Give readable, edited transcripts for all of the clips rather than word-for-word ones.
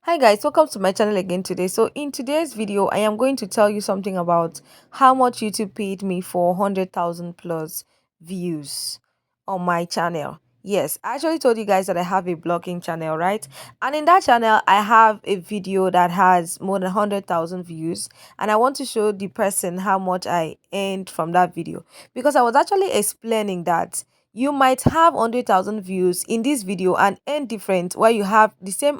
Hi guys, welcome to my channel again today. So in today's video, I am going to tell you something about how much YouTube paid me for 100,000 plus views on my channel. Yes, I actually told you guys that I have a blogging channel, right? And in that channel, I have a video that has more than 100,000 views, and I want to show the person how much I earned from that video, because I was actually explaining that you might have 100,000 views in this video and earn different, while you have the same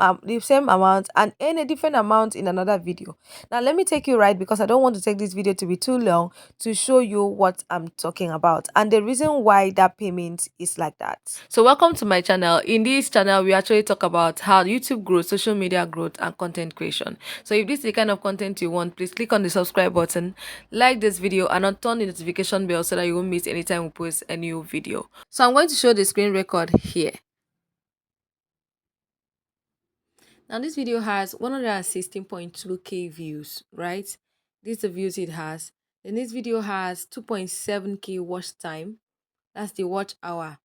amount and earn a different amount in another video. Now let me take you right, because I don't want to take this video to be too long, to show you what I'm talking about and the reason why that payment is like that. So welcome to my channel. In this channel, we actually talk about how YouTube grows, social media growth, and content creation. So if this is the kind of content you want, please click on the subscribe button, like this video, and turn the notification bell so that you won't miss anytime we post a new video. So I'm going to show the screen record here. Now this video has 116.2k views, right? This is the views it has. Then this video has 2.7k watch time. That's the watch hour.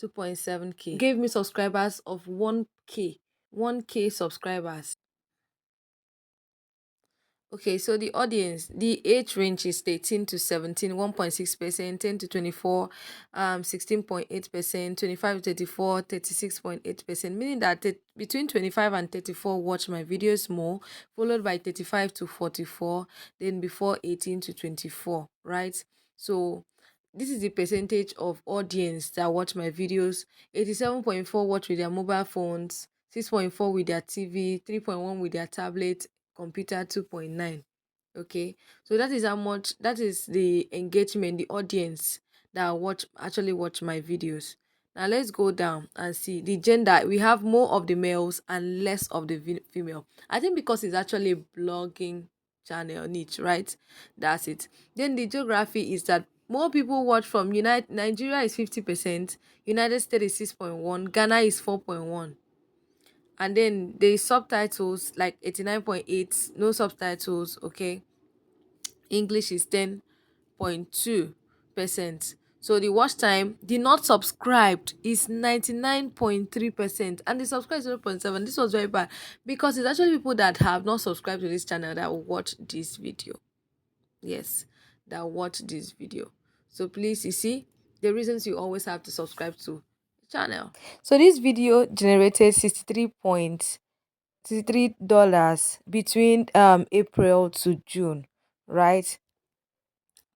2.7k. Gave me subscribers of 1k. 1k subscribers. Okay, so the audience, the age range is 13 to 17, 1.6%, 10 to 24, 16.8%, 25 to 34, 36.8%, meaning that between 25 and 34 watch my videos more, followed by 35 to 44, then before 18 to 24, right? So this is the percentage of audience that watch my videos. 87.4 watch with their mobile phones, 6.4 with their TV, 3.1 with their tablet, computer 2.9. Okay, so that is how much, that is the engagement, the audience that actually watch my videos. Now let's go down and see the gender. We have more of the males and less of the female. I think because it's actually a blogging channel niche, right? That's it. Then the geography is that more people watch from Nigeria is 50%, United States is 6.1, Ghana is 4.1. And then the subtitles like 89.8, no subtitles. Okay, English is 10.2%. So the watch time, the not subscribed is 99.3%, and the subscribed 0.7. This was very bad, because it's actually people that have not subscribed to this channel that will watch this video. Yes, that watch this video. So please, you see the reasons you always have to subscribe to the channel. So this video generated $63 between April to June, right?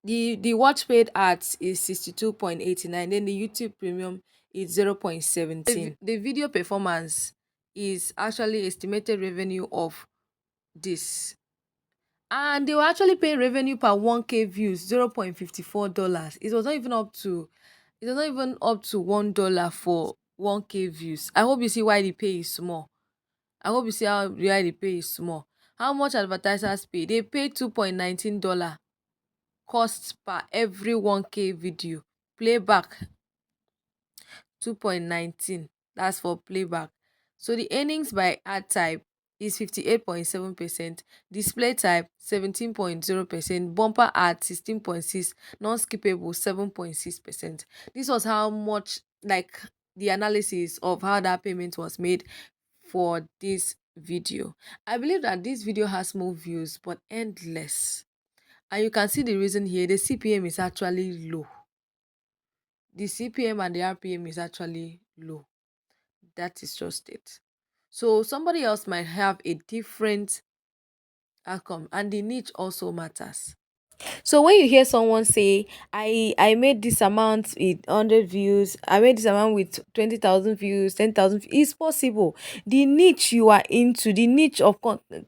The watch paid ads is 62.89, then the YouTube premium is 0.17. The video performance is actually estimated revenue of this, and they were actually paying revenue per 1k views, $0.54. It was not even up to $1 for 1k views. I hope you see why the pay is small. I hope you see how why the pay is small. How much advertisers pay? They pay $2.19 cost per every 1k video. Playback 2.19, that's for playback. So the earnings by ad type is 58.7%, display type 17.0%, bumper ad 16.6, non-skippable 7.6%. This was how much, like, the analysis of how that payment was made for this video. I believe that this video has more views but endless, and you can see the reason here. The CPM is actually low. The CPM and the RPM is actually low. That is just it. So somebody else might have a different outcome, and the niche also matters. So when you hear someone say, I made this amount with 100 views, I made this amount with 20,000 views, 10,000, it's possible. The niche you are into, the niche of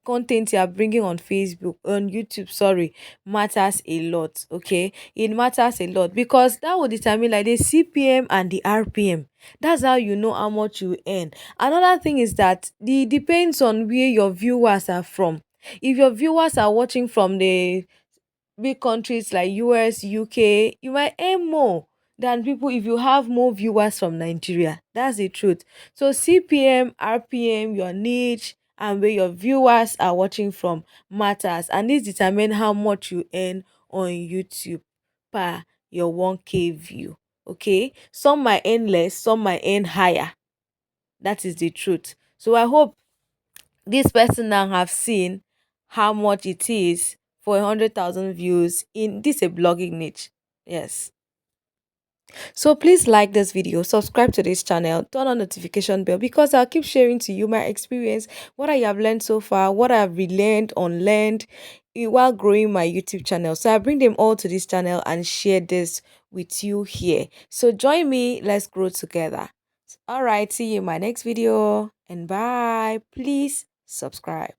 content you are bringing on Facebook, on YouTube, sorry, matters a lot. Okay, it matters a lot, because that will determine like the CPM and the RPM. That's how you know how much you earn. Another thing is that the depends on where your viewers are from. If your viewers are watching from the big countries like US, UK, you might earn more than people if you have more viewers from Nigeria. That's the truth. So CPM, RPM, your niche, and where your viewers are watching from matters, and this determine how much you earn on YouTube per your 1k view. Okay, some might earn less, some might earn higher. That is the truth. So I hope This person now have seen how much it is for 100,000 views in this a blogging niche. Yes. So please like this video, subscribe to this channel, turn on notification bell because I'll keep sharing to you my experience, what I have learned so far, what I've relearned, unlearned while growing my YouTube channel. So I bring them all to this channel and share this with you here. So join me, let's grow together. All right, see you in my next video and bye. Please subscribe.